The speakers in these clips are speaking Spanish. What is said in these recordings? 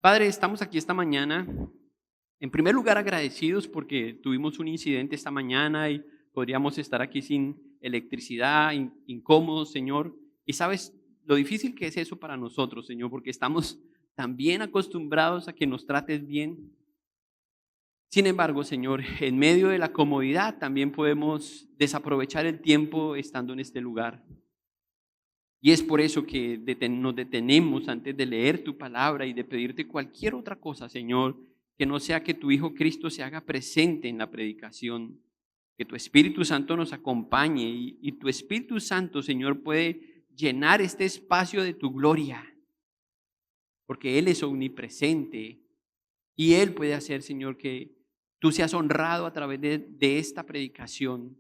Padre, estamos aquí esta mañana, en primer lugar agradecidos porque tuvimos un incidente esta mañana y podríamos estar aquí sin electricidad, incómodos, Señor. Y sabes lo difícil que es eso para nosotros, Señor, porque estamos tan bien acostumbrados a que nos trates bien. Sin embargo, Señor, en medio de la comodidad también podemos desaprovechar el tiempo estando en este lugar. Y es por eso que nos detenemos antes de leer tu palabra y de pedirte cualquier otra cosa, Señor, que no sea que tu Hijo Cristo se haga presente en la predicación, que tu Espíritu Santo nos acompañe y tu Espíritu Santo, Señor, puede llenar este espacio de tu gloria, porque Él es omnipresente y Él puede hacer, Señor, que tú seas honrado a través de esta predicación,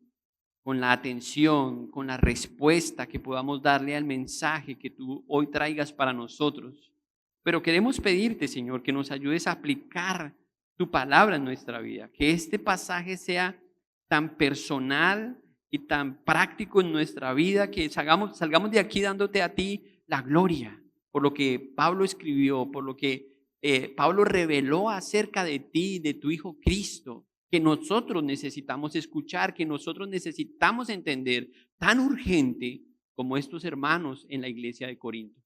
con la atención, con la respuesta que podamos darle al mensaje que tú hoy traigas para nosotros. Pero queremos pedirte, Señor, que nos ayudes a aplicar tu palabra en nuestra vida, que este pasaje sea tan personal y tan práctico en nuestra vida, que salgamos de aquí dándote a ti la gloria por lo que Pablo escribió, por lo que Pablo reveló acerca de ti, de tu Hijo Cristo, que nosotros necesitamos escuchar, que nosotros necesitamos entender, tan urgente como estos hermanos en la iglesia de Corinto.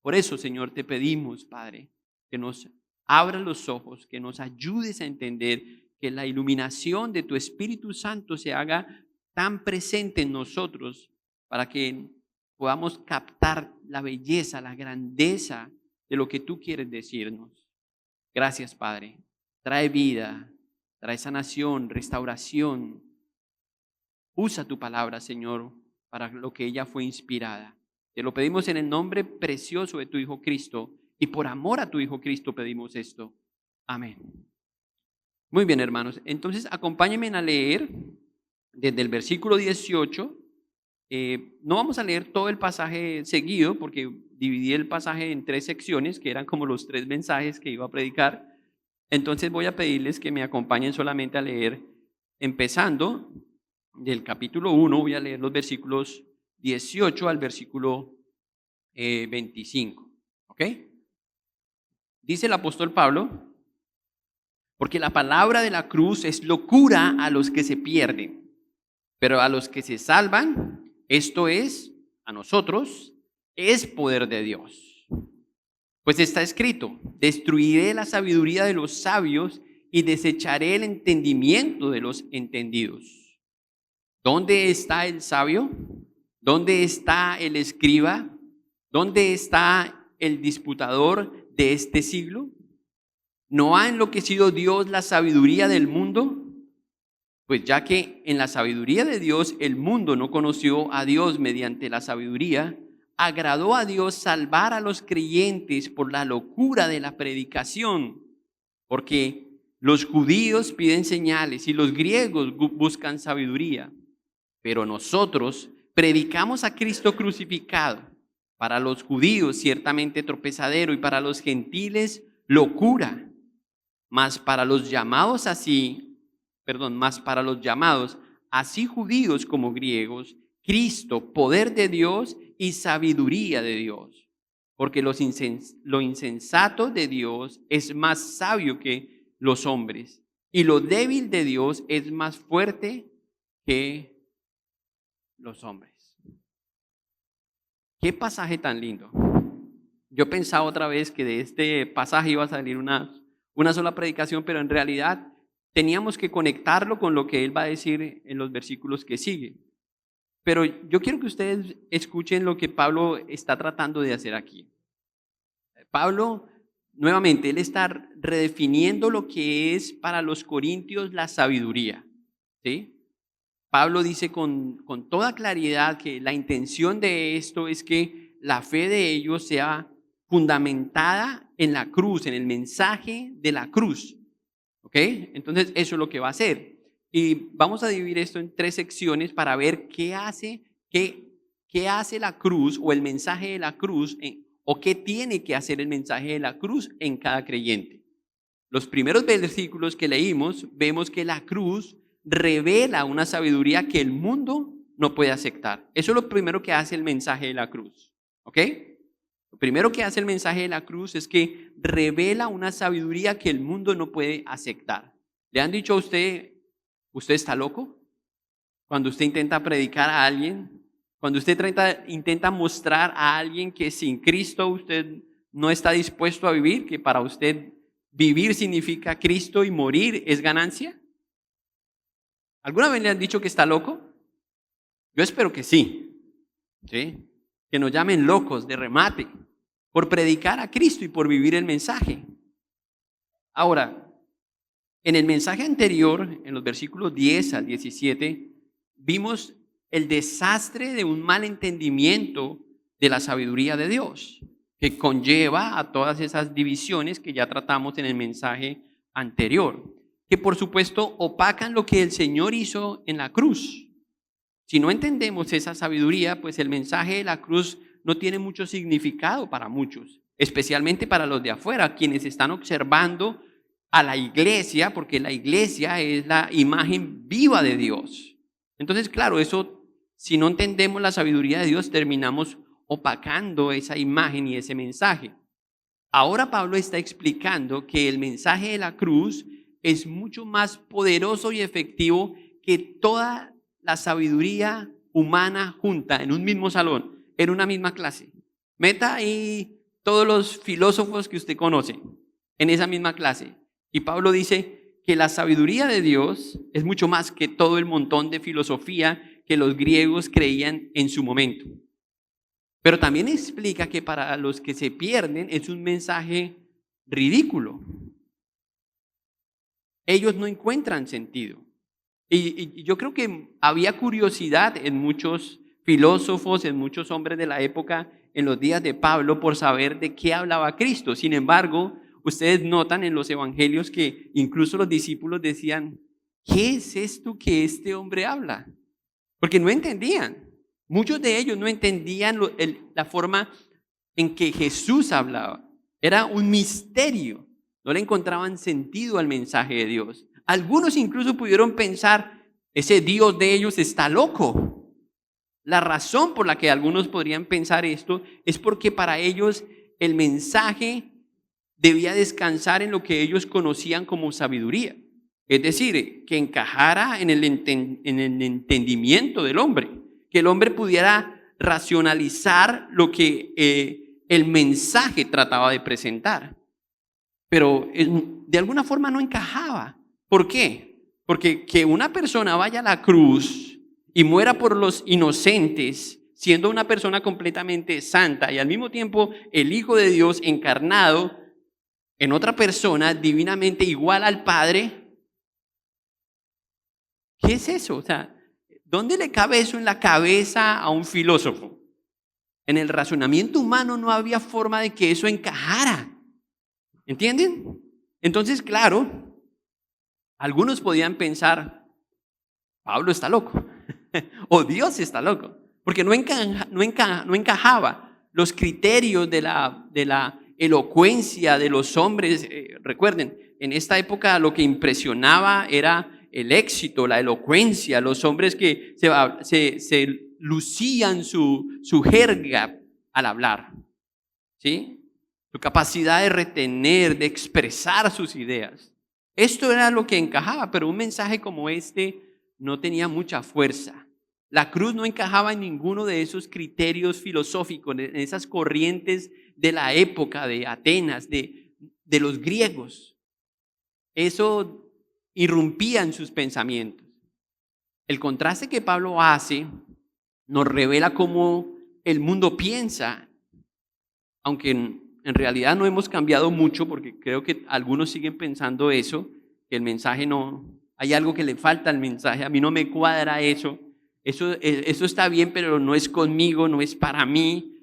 Por eso, Señor, te pedimos, Padre, que nos abras los ojos, que nos ayudes a entender, que la iluminación de tu Espíritu Santo se haga tan presente en nosotros para que podamos captar la belleza, la grandeza de lo que tú quieres decirnos. Gracias, Padre. Trae vida, trae sanación, restauración. Usa tu palabra, Señor, para lo que ella fue inspirada. Te lo pedimos en el nombre precioso de tu Hijo Cristo y por amor a tu Hijo Cristo pedimos esto. Amén. Muy bien, hermanos. Entonces, acompáñenme a leer desde el versículo 18. No vamos a leer todo el pasaje seguido porque dividí el pasaje en 3 secciones, que eran como los 3 mensajes que iba a predicar. Entonces voy a pedirles que me acompañen solamente a leer, empezando del capítulo 1, voy a leer los versículos 18 al versículo 25. ¿Ok? Dice el apóstol Pablo: porque la palabra de la cruz es locura a los que se pierden, pero a los que se salvan, esto es, a nosotros, es poder de Dios. Pues está escrito: destruiré la sabiduría de los sabios y desecharé el entendimiento de los entendidos. ¿Dónde está el sabio? ¿Dónde está el escriba? ¿Dónde está el disputador de este siglo? ¿No ha enloquecido Dios la sabiduría del mundo? Pues ya que en la sabiduría de Dios el mundo no conoció a Dios mediante la sabiduría, agradó a Dios salvar a los creyentes por la locura de la predicación, porque los judíos piden señales y los griegos buscan sabiduría, pero nosotros predicamos a Cristo crucificado, para los judíos ciertamente tropezadero y para los gentiles locura, mas para los llamados así judíos como griegos, Cristo, poder de Dios y sabiduría de Dios. Porque lo insensato de Dios es más sabio que los hombres, y lo débil de Dios es más fuerte que los hombres. Qué pasaje tan lindo. Yo pensaba otra vez que de este pasaje iba a salir una sola predicación, pero en realidad teníamos que conectarlo con lo que él va a decir en los versículos que siguen. Pero yo quiero que ustedes escuchen lo que Pablo está tratando de hacer aquí. Pablo, nuevamente, él está redefiniendo lo que es para los corintios la sabiduría, ¿sí? Pablo dice con toda claridad que la intención de esto es que la fe de ellos sea fundamentada en la cruz, en el mensaje de la cruz. ¿Ok? Entonces eso es lo que va a hacer. Y vamos a dividir esto en 3 secciones para ver qué hace la cruz o el mensaje de la cruz o qué tiene que hacer el mensaje de la cruz en cada creyente. Los primeros versículos que leímos, vemos que la cruz revela una sabiduría que el mundo no puede aceptar. Eso es lo primero que hace el mensaje de la cruz. ¿Ok? Lo primero que hace el mensaje de la cruz es que revela una sabiduría que el mundo no puede aceptar. ¿Le han dicho a usted, usted está loco? Cuando usted intenta predicar a alguien, cuando usted intenta mostrar a alguien que sin Cristo usted no está dispuesto a vivir, que para usted vivir significa Cristo y morir es ganancia. ¿Alguna vez le han dicho que está loco? Yo espero que sí, ¿sí? Que nos llamen locos de remate por predicar a Cristo y por vivir el mensaje. Ahora, en el mensaje anterior, en los versículos 10 al 17, vimos el desastre de un mal entendimiento de la sabiduría de Dios, que conlleva a todas esas divisiones que ya tratamos en el mensaje anterior, que por supuesto opacan lo que el Señor hizo en la cruz. Si no entendemos esa sabiduría, pues el mensaje de la cruz no tiene mucho significado para muchos, especialmente para los de afuera, quienes están observando a la iglesia, porque la iglesia es la imagen viva de Dios. Entonces, claro, eso, si no entendemos la sabiduría de Dios, terminamos opacando esa imagen y ese mensaje. Ahora Pablo está explicando que el mensaje de la cruz es mucho más poderoso y efectivo que toda la sabiduría humana junta en un mismo salón, en una misma clase. Meta ahí todos los filósofos que usted conoce en esa misma clase. Y Pablo dice que la sabiduría de Dios es mucho más que todo el montón de filosofía que los griegos creían en su momento. Pero también explica que para los que se pierden es un mensaje ridículo. Ellos no encuentran sentido. Y yo creo que había curiosidad en muchos filósofos, en muchos hombres de la época, en los días de Pablo, por saber de qué hablaba Cristo. Sin embargo, ustedes notan en los evangelios que incluso los discípulos decían, ¿qué es esto que este hombre habla? Porque no entendían. Muchos de ellos no entendían la forma en que Jesús hablaba. Era un misterio. No le encontraban sentido al mensaje de Dios. Algunos incluso pudieron pensar, ese Dios de ellos está loco. La razón por la que algunos podrían pensar esto es porque para ellos el mensaje debía descansar en lo que ellos conocían como sabiduría. Es decir, que encajara en el entendimiento del hombre, que el hombre pudiera racionalizar lo que el mensaje trataba de presentar. Pero de alguna forma no encajaba. ¿Por qué? Porque que una persona vaya a la cruz y muera por los inocentes, siendo una persona completamente santa y al mismo tiempo el Hijo de Dios encarnado en otra persona divinamente igual al Padre, ¿qué es eso? O sea, ¿dónde le cabe eso en la cabeza a un filósofo? En el razonamiento humano no había forma de que eso encajara. ¿Entienden? Entonces, claro, algunos podían pensar, Pablo está loco, o Dios está loco, porque no encajaba los criterios de la elocuencia de los hombres. Recuerden, en esta época lo que impresionaba era el éxito, la elocuencia, los hombres que se lucían su jerga al hablar, ¿sí? Su capacidad de retener, de expresar sus ideas. Esto era lo que encajaba, pero un mensaje como este no tenía mucha fuerza. La cruz no encajaba en ninguno de esos criterios filosóficos, en esas corrientes de la época de Atenas, de los griegos. Eso irrumpía en sus pensamientos. El contraste que Pablo hace nos revela cómo el mundo piensa, aunque en realidad no hemos cambiado mucho, porque creo que algunos siguen pensando eso, que el mensaje no, hay algo que le falta al mensaje, a mí no me cuadra eso está bien, pero no es conmigo, no es para mí,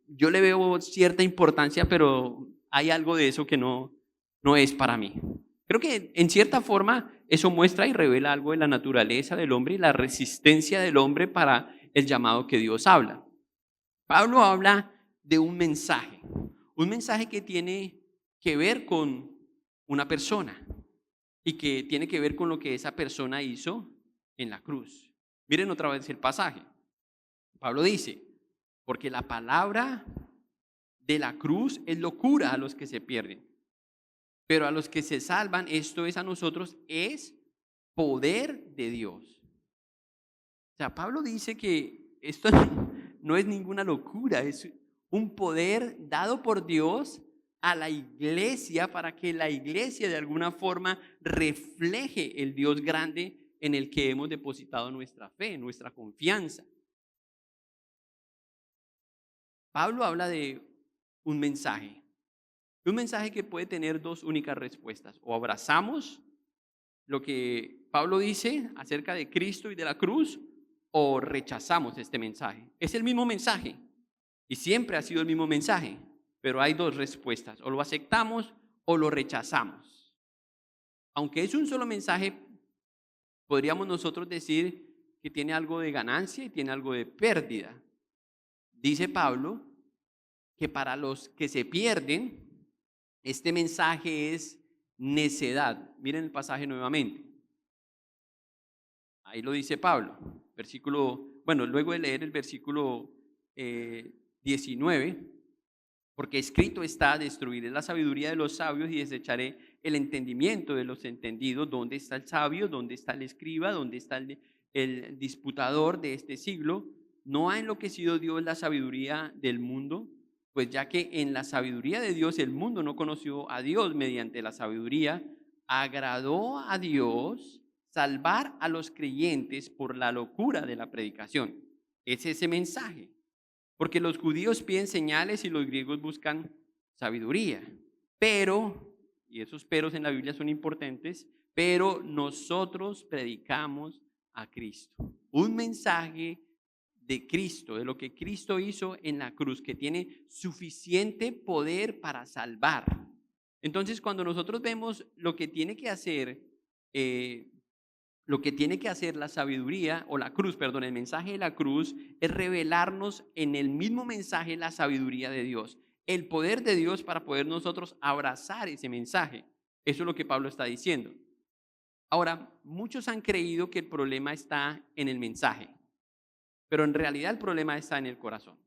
yo le veo cierta importancia, pero hay algo de eso que no es para mí. Creo que en cierta forma eso muestra y revela algo de la naturaleza del hombre y la resistencia del hombre para el llamado que Dios habla. Pablo habla de un mensaje que tiene que ver con una persona y que tiene que ver con lo que esa persona hizo en la cruz. Miren otra vez el pasaje. Pablo dice, porque la palabra de la cruz es locura a los que se pierden, pero a los que se salvan, esto es a nosotros, es poder de Dios. O sea, Pablo dice que esto no es ninguna locura, es un poder dado por Dios a la iglesia para que la iglesia de alguna forma refleje el Dios grande en el que hemos depositado nuestra fe, nuestra confianza. Pablo habla de un mensaje que puede tener dos únicas respuestas: o abrazamos lo que Pablo dice acerca de Cristo y de la cruz, o rechazamos este mensaje. Es el mismo mensaje y siempre ha sido el mismo mensaje, pero hay dos respuestas: o lo aceptamos o lo rechazamos. Aunque es un solo mensaje, podríamos nosotros decir que tiene algo de ganancia y tiene algo de pérdida. Dice Pablo que para los que se pierden, este mensaje es necedad. Miren el pasaje nuevamente. Ahí lo dice Pablo, luego de leer el versículo 19, porque escrito está: destruiré la sabiduría de los sabios y desecharé el entendimiento de los entendidos. ¿Dónde está el sabio? ¿Dónde está el escriba? ¿Dónde está el disputador de este siglo? ¿No ha enloquecido Dios la sabiduría del mundo? Pues ya que en la sabiduría de Dios el mundo no conoció a Dios mediante la sabiduría, agradó a Dios salvar a los creyentes por la locura de la predicación. Es ese mensaje. Porque los judíos piden señales y los griegos buscan sabiduría. Pero, y esos peros en la Biblia son importantes, pero nosotros predicamos a Cristo. Un mensaje de Cristo, de lo que Cristo hizo en la cruz, que tiene suficiente poder para salvar. Entonces, cuando nosotros vemos lo que tiene que hacer la sabiduría, o la cruz, perdón, el mensaje de la cruz es revelarnos en el mismo mensaje la sabiduría de Dios, el poder de Dios para poder nosotros abrazar ese mensaje. Eso es lo que Pablo está diciendo. Ahora, muchos han creído que el problema está en el mensaje, pero en realidad el problema está en el corazón.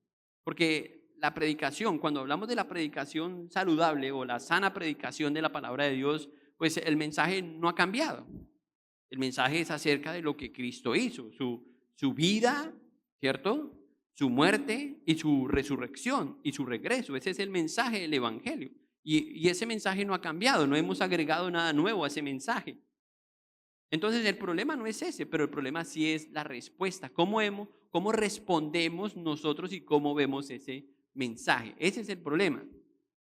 Porque la predicación, cuando hablamos de la predicación saludable o la sana predicación de la palabra de Dios, pues el mensaje no ha cambiado. El mensaje es acerca de lo que Cristo hizo, su vida, ¿cierto? Su muerte y su resurrección y su regreso. Ese es el mensaje del Evangelio. Y ese mensaje no ha cambiado, no hemos agregado nada nuevo a ese mensaje. Entonces el problema no es ese, pero el problema sí es la respuesta. ¿Cómo respondemos nosotros y cómo vemos ese mensaje? Ese es el problema.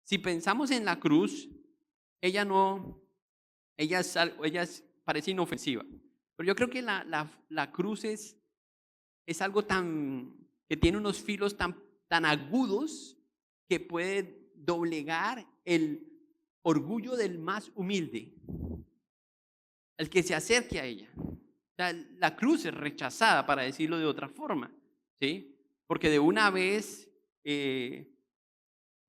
Si pensamos en la cruz, ella parece inofensiva, pero yo creo que la cruz es algo que tiene unos filos tan agudos que puede doblegar el orgullo del más humilde, el que se acerque a ella. O sea, la cruz es rechazada, para decirlo de otra forma, ¿sí? Porque de una vez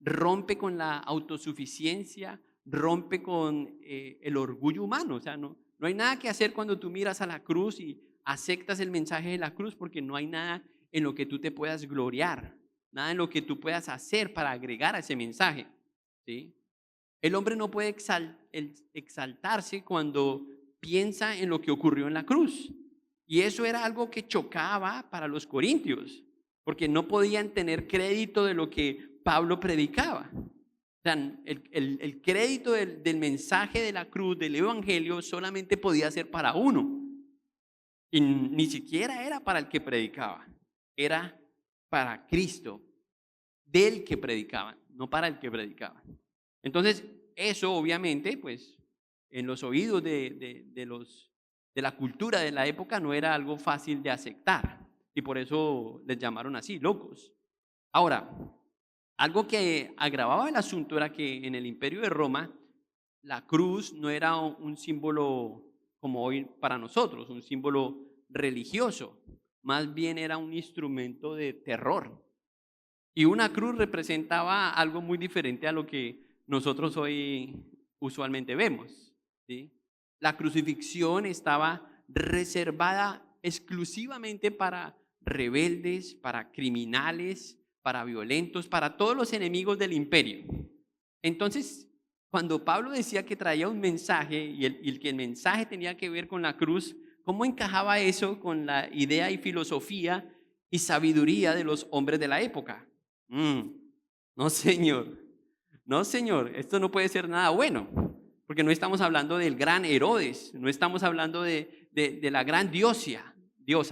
rompe con la autosuficiencia, rompe con el orgullo humano. O sea, no hay nada que hacer cuando tú miras a la cruz y aceptas el mensaje de la cruz, porque no hay nada en lo que tú te puedas gloriar, nada en lo que tú puedas hacer para agregar a ese mensaje, ¿sí? El hombre no puede exaltarse cuando piensa en lo que ocurrió en la cruz. Y eso era algo que chocaba para los corintios, porque no podían tener crédito de lo que Pablo predicaba. O sea, el crédito del mensaje de la cruz, del evangelio, solamente podía ser para uno. Y ni siquiera era para el que predicaba, era para Cristo, del que predicaban, no para el que predicaba. Entonces, eso obviamente, pues, en los oídos de la cultura de la época no era algo fácil de aceptar, y por eso les llamaron así, locos. Ahora, algo que agravaba el asunto era que en el Imperio de Roma la cruz no era un símbolo como hoy para nosotros, un símbolo religioso, más bien era un instrumento de terror. Y una cruz representaba algo muy diferente a lo que nosotros hoy usualmente vemos, ¿sí? La crucifixión estaba reservada exclusivamente para rebeldes, para criminales, para violentos, para todos los enemigos del imperio. Entonces, cuando Pablo decía que traía un mensaje y que el mensaje tenía que ver con la cruz, ¿cómo encajaba eso con la idea y filosofía y sabiduría de los hombres de la época? No, señor. No, señor. Esto no puede ser nada bueno. Porque no estamos hablando del gran Herodes. No estamos hablando de la gran diosa,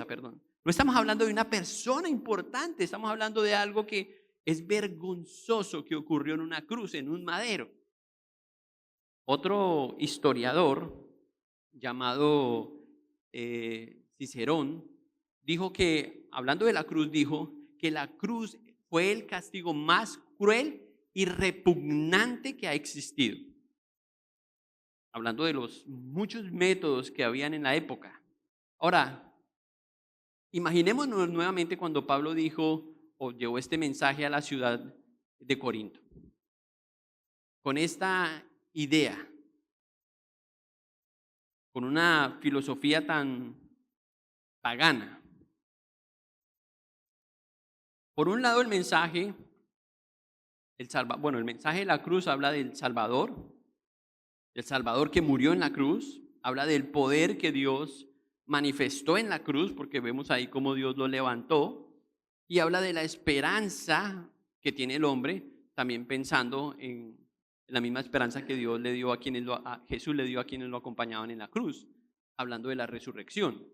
perdón. No estamos hablando de una persona importante. Estamos hablando de algo que es vergonzoso que ocurrió en una cruz, en un madero. Otro historiador llamado Cicerón dijo que, hablando de la cruz, dijo que la cruz fue el castigo más cruel y repugnante que ha existido. Hablando de los muchos métodos que habían en la época. Ahora, imaginémonos nuevamente cuando Pablo dijo o llevó este mensaje a la ciudad de Corinto. Con esta idea, con una filosofía tan pagana. Por un lado, el mensaje de la cruz habla del Salvador que murió en la cruz, habla del poder que Dios manifestó en la cruz, porque vemos ahí cómo Dios lo levantó, y habla de la esperanza que tiene el hombre, también pensando en la misma esperanza que Dios le dio a Jesús le dio a quienes lo acompañaban en la cruz, hablando de la resurrección.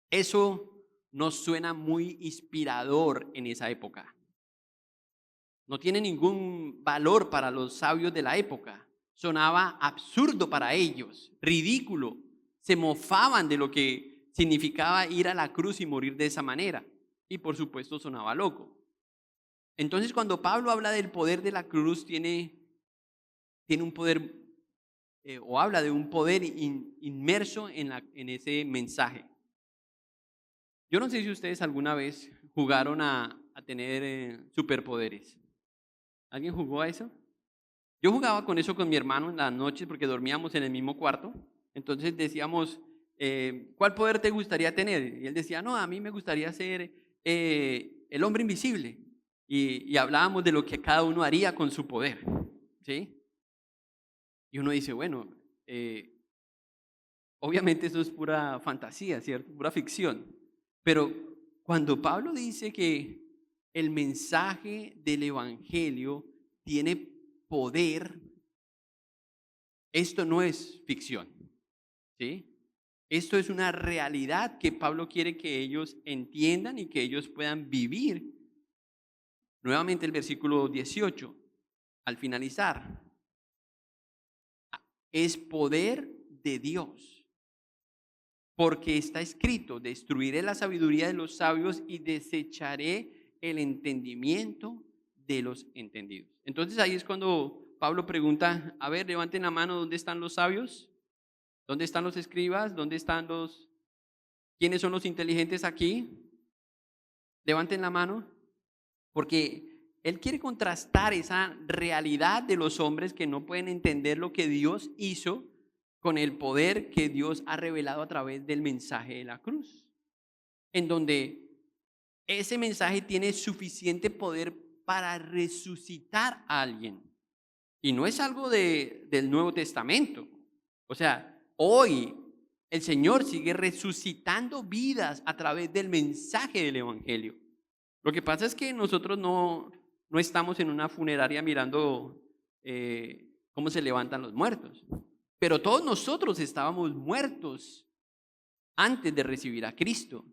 Eso nos suena muy inspirador en esa época. No tiene ningún valor para los sabios de la época. Sonaba absurdo para ellos, ridículo. Se mofaban de lo que significaba ir a la cruz y morir de esa manera. Y por supuesto sonaba loco. Entonces, cuando Pablo habla del poder de la cruz, tiene un poder, o habla de un poder inmerso en ese mensaje. Yo no sé si ustedes alguna vez jugaron a tener superpoderes. ¿Alguien jugó a eso? Yo jugaba con eso con mi hermano en las noches porque dormíamos en el mismo cuarto. Entonces decíamos, ¿cuál poder te gustaría tener? Y él decía, no, a mí me gustaría ser el hombre invisible. Y hablábamos de lo que cada uno haría con su poder, ¿sí? Y uno dice, bueno, obviamente eso es pura fantasía, ¿cierto? Pura ficción. Pero cuando Pablo dice que el mensaje del evangelio tiene poder, esto no es ficción, ¿sí? Esto es una realidad que Pablo quiere que ellos entiendan y que ellos puedan vivir. Nuevamente el versículo 18, al finalizar, es poder de Dios, porque está escrito, destruiré la sabiduría de los sabios y desecharé el entendimiento de los entendidos. Entonces ahí es cuando Pablo pregunta, a ver, levanten la mano, ¿dónde están los sabios? ¿Dónde están los escribas? ¿Dónde están quiénes son los inteligentes aquí? Levanten la mano, porque él quiere contrastar esa realidad de los hombres que no pueden entender lo que Dios hizo con el poder que Dios ha revelado a través del mensaje de la cruz, en donde ese mensaje tiene suficiente poder para resucitar a alguien. Y no es algo del Nuevo Testamento. O sea, hoy el Señor sigue resucitando vidas a través del mensaje del Evangelio. Lo que pasa es que nosotros no estamos en una funeraria mirando cómo se levantan los muertos. Pero todos nosotros estábamos muertos antes de recibir a Cristo.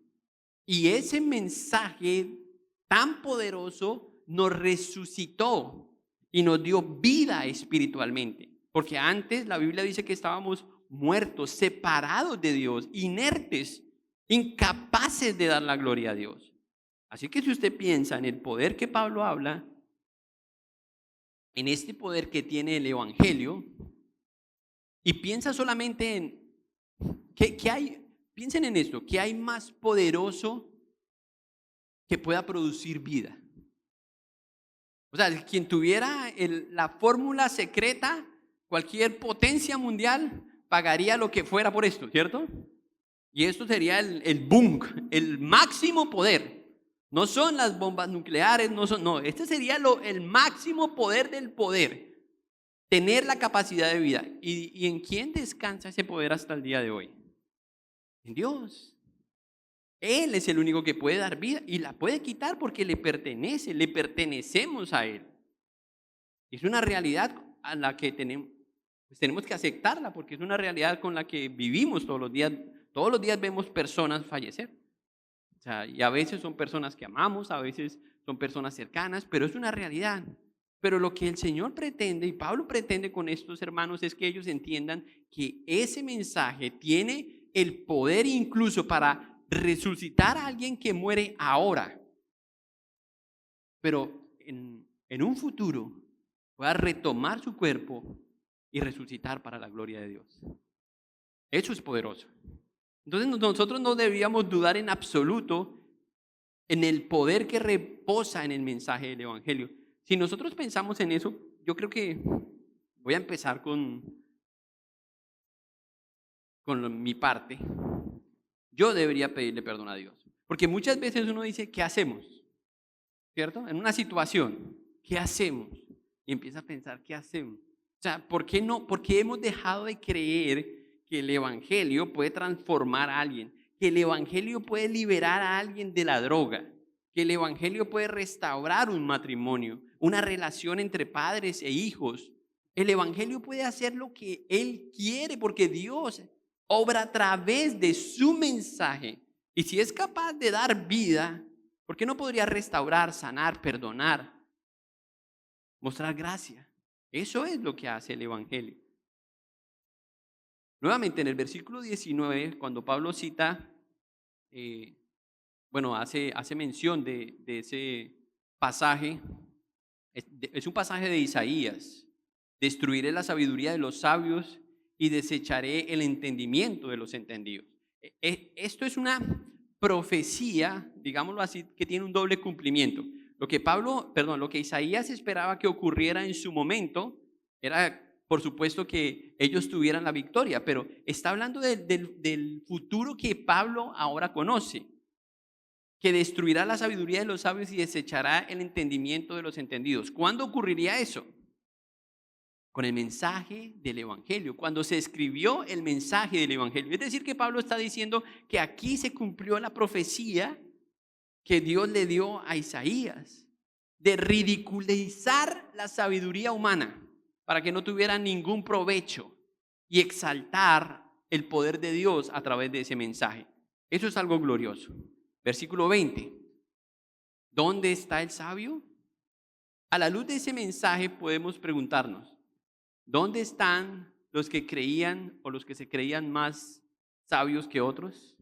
Y ese mensaje tan poderoso nos resucitó y nos dio vida espiritualmente. Porque antes la Biblia dice que estábamos muertos, separados de Dios, inertes, incapaces de dar la gloria a Dios. Así que si usted piensa en el poder que Pablo habla, en este poder que tiene el Evangelio, y piensa solamente en ¿qué hay? Piensen en esto, ¿qué hay más poderoso que pueda producir vida? O sea, quien tuviera la fórmula secreta, cualquier potencia mundial pagaría lo que fuera por esto, ¿cierto? Y esto sería el boom, el máximo poder. No son las bombas nucleares, no, este sería el máximo poder del poder, tener la capacidad de vida. ¿Y en quién descansa ese poder hasta el día de hoy? En Dios. Él es el único que puede dar vida y la puede quitar porque le pertenece, le pertenecemos a Él. Es una realidad a la que tenemos que aceptarla porque es una realidad con la que vivimos todos los días. Todos los días vemos personas fallecer. O sea, y a veces son personas que amamos, a veces son personas cercanas, pero es una realidad. Pero lo que el Señor pretende, y Pablo pretende con estos hermanos, es que ellos entiendan que ese mensaje tiene el poder incluso para resucitar a alguien que muere ahora, pero en un futuro pueda retomar su cuerpo y resucitar para la gloria de Dios. Eso es poderoso. Entonces nosotros no deberíamos dudar en absoluto en el poder que reposa en el mensaje del Evangelio. Si nosotros pensamos en eso, yo creo que voy a empezar con mi parte. Yo debería pedirle perdón a Dios. Porque muchas veces uno dice, ¿qué hacemos? ¿Cierto? En una situación, ¿qué hacemos? Y empieza a pensar, ¿qué hacemos? O sea, ¿por qué no? Porque hemos dejado de creer que el Evangelio puede transformar a alguien, que el Evangelio puede liberar a alguien de la droga, que el Evangelio puede restaurar un matrimonio, una relación entre padres e hijos. El Evangelio puede hacer lo que Él quiere porque Dios obra a través de su mensaje. Y si es capaz de dar vida, ¿por qué no podría restaurar, sanar, perdonar, mostrar gracia? Eso es lo que hace el Evangelio. Nuevamente en el versículo 19, cuando Pablo cita, hace mención de ese pasaje, es un pasaje de Isaías. Destruiré la sabiduría de los sabios y desecharé el entendimiento de los entendidos. Esto es una profecía, digámoslo así, que tiene un doble cumplimiento. Lo que Isaías esperaba que ocurriera en su momento era, por supuesto, que ellos tuvieran la victoria, pero está hablando del futuro que Pablo ahora conoce, que destruirá la sabiduría de los sabios y desechará el entendimiento de los entendidos. ¿Cuándo ocurriría eso? Con el mensaje del Evangelio, cuando se escribió el mensaje del Evangelio. Es decir, que Pablo está diciendo que aquí se cumplió la profecía que Dios le dio a Isaías de ridiculizar la sabiduría humana para que no tuviera ningún provecho y exaltar el poder de Dios a través de ese mensaje. Eso es algo glorioso. Versículo 20. ¿Dónde está el sabio? A la luz de ese mensaje podemos preguntarnos, ¿dónde están los que creían o los que se creían más sabios que otros?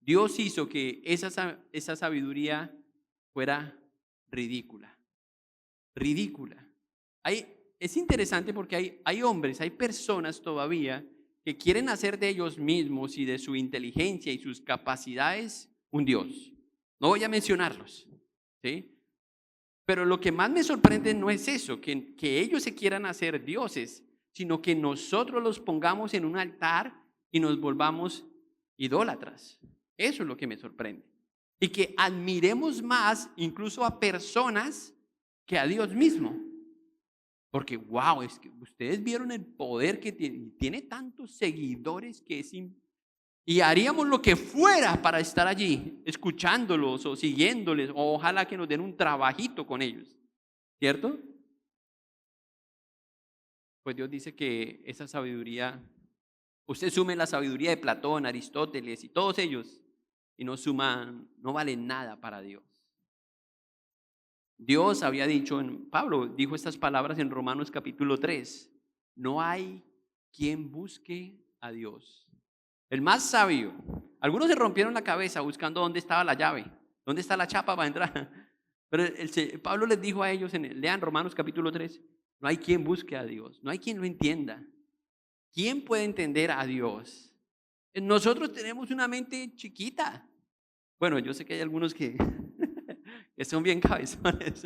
Dios hizo que esa sabiduría fuera ridícula. Ridícula. Es interesante porque hay hombres, hay personas todavía que quieren hacer de ellos mismos y de su inteligencia y sus capacidades un Dios. No voy a mencionarlos, ¿sí? Pero lo que más me sorprende no es eso, que ellos se quieran hacer dioses, sino que nosotros los pongamos en un altar y nos volvamos idólatras. Eso es lo que me sorprende. Y que admiremos más incluso a personas que a Dios mismo. Porque wow, es que ustedes vieron el poder que tiene tantos seguidores que y haríamos lo que fuera para estar allí, escuchándolos o siguiéndoles, o ojalá que nos den un trabajito con ellos, ¿cierto? Pues Dios dice que esa sabiduría, usted sume la sabiduría de Platón, Aristóteles y todos ellos, y no valen nada para Dios. Dios había dicho, Pablo dijo estas palabras en Romanos capítulo 3, no hay quien busque a Dios. El más sabio. Algunos se rompieron la cabeza buscando dónde estaba la llave, dónde está la chapa para entrar. Pero Pablo les dijo a ellos, lean Romanos capítulo 3, no hay quien busque a Dios, no hay quien lo entienda. ¿Quién puede entender a Dios? Nosotros tenemos una mente chiquita. Bueno, yo sé que hay algunos que son bien cabezones,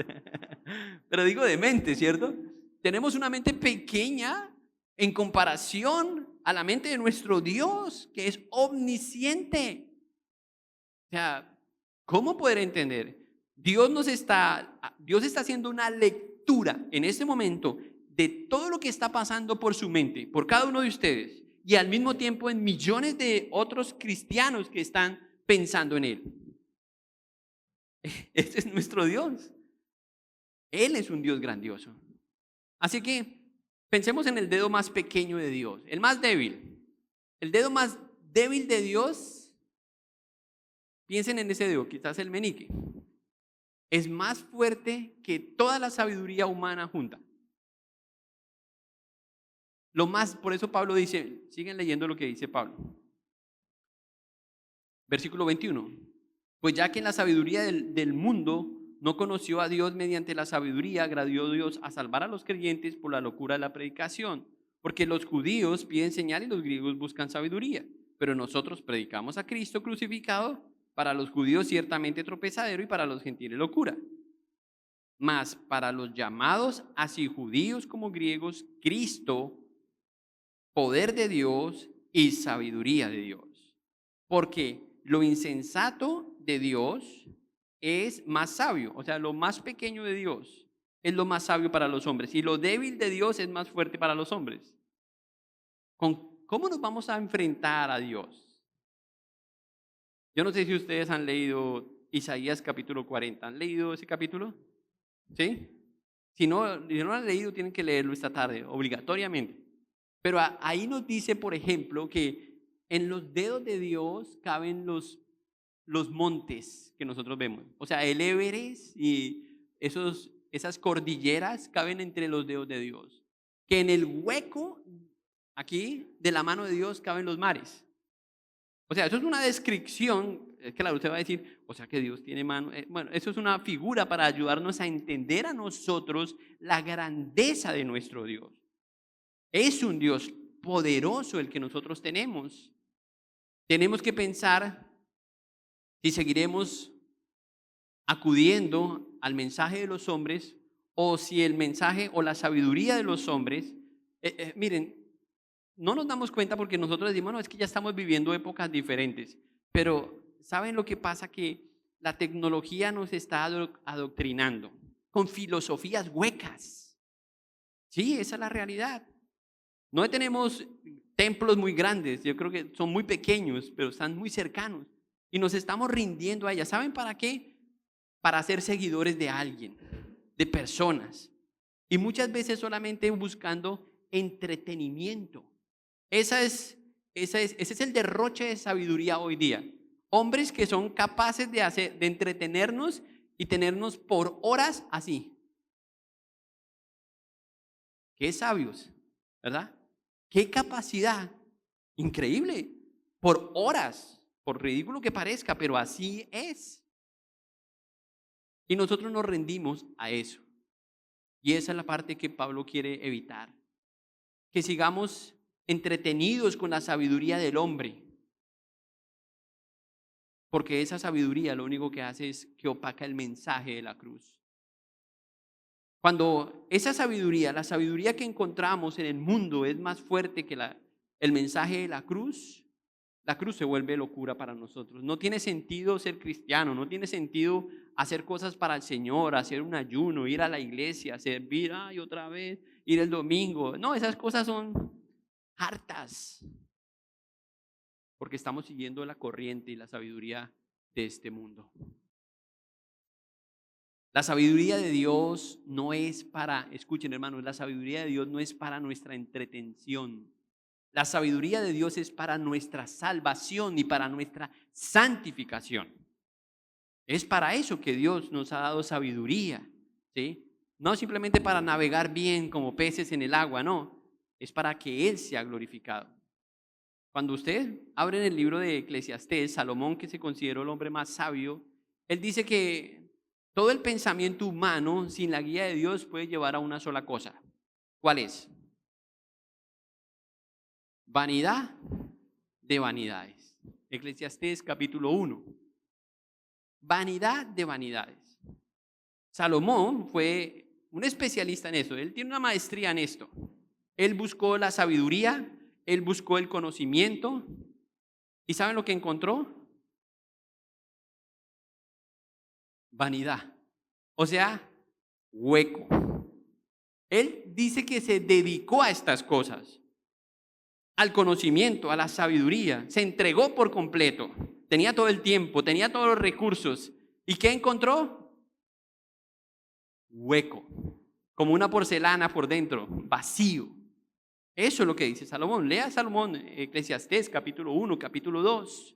pero digo de mente, ¿cierto? Tenemos una mente pequeña en comparación a la mente de nuestro Dios, que es omnisciente. O sea, ¿cómo poder entender? Dios está haciendo una lectura en este momento de todo lo que está pasando por su mente, por cada uno de ustedes, y al mismo tiempo en millones de otros cristianos que están pensando en Él. Este es nuestro Dios. Él es un Dios grandioso. Así que pensemos en el dedo más pequeño de Dios, el más débil. El dedo más débil de Dios, piensen en ese dedo, quizás el meñique. Es más fuerte que toda la sabiduría humana junta. Por eso Pablo dice, siguen leyendo lo que dice Pablo. Versículo 21. Pues ya que en la sabiduría del mundo no conoció a Dios, mediante la sabiduría agradó Dios a salvar a los creyentes por la locura de la predicación. Porque los judíos piden señal y los griegos buscan sabiduría. Pero nosotros predicamos a Cristo crucificado, para los judíos ciertamente tropezadero y para los gentiles locura. Mas para los llamados, así judíos como griegos, Cristo, poder de Dios y sabiduría de Dios. Porque lo insensato de Dios es más sabio, o sea, lo más pequeño de Dios es lo más sabio para los hombres, y lo débil de Dios es más fuerte para los hombres. ¿Cómo nos vamos a enfrentar a Dios? Yo no sé si ustedes han leído Isaías capítulo 40. ¿Han leído ese capítulo? ¿Sí? Si no lo han leído, tienen que leerlo esta tarde, obligatoriamente. Pero ahí nos dice, por ejemplo, que en los dedos de Dios caben los montes que nosotros vemos. O sea, el Everest y esas cordilleras caben entre los dedos de Dios. Que en el hueco aquí de la mano de Dios caben los mares. O sea, eso es una descripción, claro, usted va a decir, o sea que Dios tiene mano. Bueno, eso es una figura para ayudarnos a entender a nosotros la grandeza de nuestro Dios. Es un Dios poderoso el que nosotros tenemos. Tenemos que pensar si seguiremos acudiendo al mensaje de los hombres o si el mensaje o la sabiduría de los hombres, miren, no nos damos cuenta porque nosotros decimos, no, es que ya estamos viviendo épocas diferentes, pero ¿saben lo que pasa? Que la tecnología nos está adoctrinando con filosofías huecas. Sí, esa es la realidad. No tenemos templos muy grandes, yo creo que son muy pequeños, pero están muy cercanos y nos estamos rindiendo a ellas. ¿Saben para qué? Para ser seguidores de alguien, de personas, y muchas veces solamente buscando entretenimiento. Ese es el derroche de sabiduría hoy día. Hombres que son capaces de entretenernos y tenernos por horas así. Qué sabios, ¿verdad? Qué capacidad, increíble, por horas, por ridículo que parezca, pero así es. Y nosotros nos rendimos a eso. Y esa es la parte que Pablo quiere evitar. Que sigamos entretenidos con la sabiduría del hombre. Porque esa sabiduría lo único que hace es que opaca el mensaje de la cruz. Cuando esa sabiduría, la sabiduría que encontramos en el mundo es más fuerte que el mensaje de la cruz se vuelve locura para nosotros. No tiene sentido ser cristiano, no tiene sentido hacer cosas para el Señor, hacer un ayuno, ir a la iglesia, servir, otra vez, ir el domingo. No, esas cosas son hartas, porque estamos siguiendo la corriente y la sabiduría de este mundo. La sabiduría de Dios no es para, escuchen hermanos, la sabiduría de Dios no es para nuestra entretención. La sabiduría de Dios es para nuestra salvación y para nuestra santificación. Es para eso que Dios nos ha dado sabiduría, ¿sí? No simplemente para navegar bien como peces en el agua, no. Es para que Él sea glorificado. Cuando ustedes abren el libro de Eclesiastés, Salomón, que se consideró el hombre más sabio, él dice que todo el pensamiento humano sin la guía de Dios puede llevar a una sola cosa. ¿Cuál es? Vanidad de vanidades. Eclesiastés capítulo 1. Vanidad de vanidades. Salomón fue un especialista en eso. Él tiene una maestría en esto. Él buscó la sabiduría, él buscó el conocimiento. ¿Y saben lo que encontró? vanidad. O sea, hueco. Él dice que se dedicó a estas cosas, al conocimiento, a la sabiduría. Se entregó por completo. Tenía todo el tiempo, tenía todos los recursos. ¿Y qué encontró? Hueco, como una porcelana por dentro, vacío. Eso es lo que dice Salomón. Lea Salomón, Eclesiastés, capítulo 1, capítulo 2.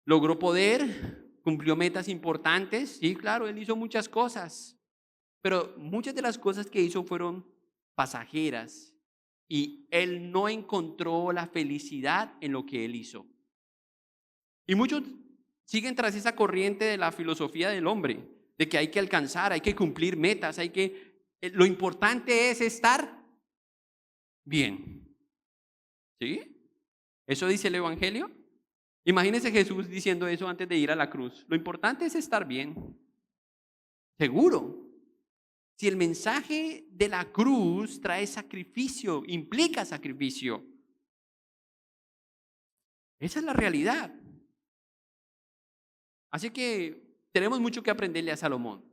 Logró poder, cumplió metas importantes. Sí, claro, él hizo muchas cosas. Pero muchas de las cosas que hizo fueron pasajeras. Y él no encontró la felicidad en lo que él hizo. Y muchos siguen tras esa corriente de la filosofía del hombre, de que hay que alcanzar, hay que cumplir metas, lo importante es estar bien. ¿Sí? ¿Eso dice el Evangelio? Imagínese Jesús diciendo eso antes de ir a la cruz. Lo importante es estar bien. Seguro. Si el mensaje de la cruz trae sacrificio, implica sacrificio. Esa es la realidad. Así que tenemos mucho que aprenderle a Salomón.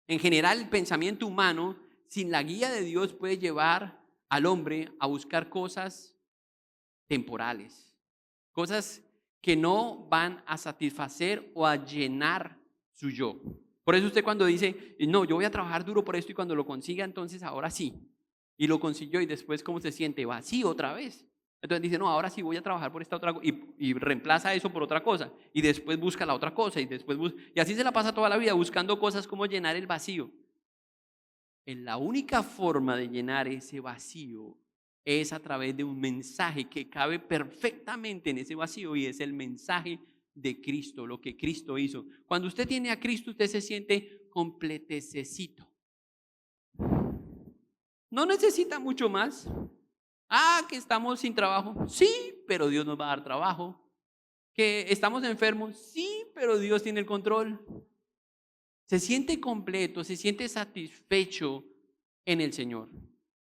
En general, el pensamiento humano, sin la guía de Dios, puede llevar al hombre a buscar cosas temporales, cosas que no van a satisfacer o a llenar su yo. Por eso usted cuando dice, no, yo voy a trabajar duro por esto y cuando lo consiga, entonces ahora sí. Y lo consiguió y después, ¿cómo se siente? Vacío otra vez. Entonces dice, no, ahora sí voy a trabajar por esta otra cosa y reemplaza eso por otra cosa y después busca la otra cosa y así se la pasa toda la vida buscando cosas como llenar el vacío. La única forma de llenar ese vacío es a través de un mensaje que cabe perfectamente en ese vacío y es el mensaje de Cristo, lo que Cristo hizo. Cuando usted tiene a Cristo, usted se siente completececito. No necesita mucho más. Que estamos sin trabajo. Sí, pero Dios nos va a dar trabajo. Que estamos enfermos. Sí, pero Dios tiene el control. Se siente completo, se siente satisfecho en el Señor.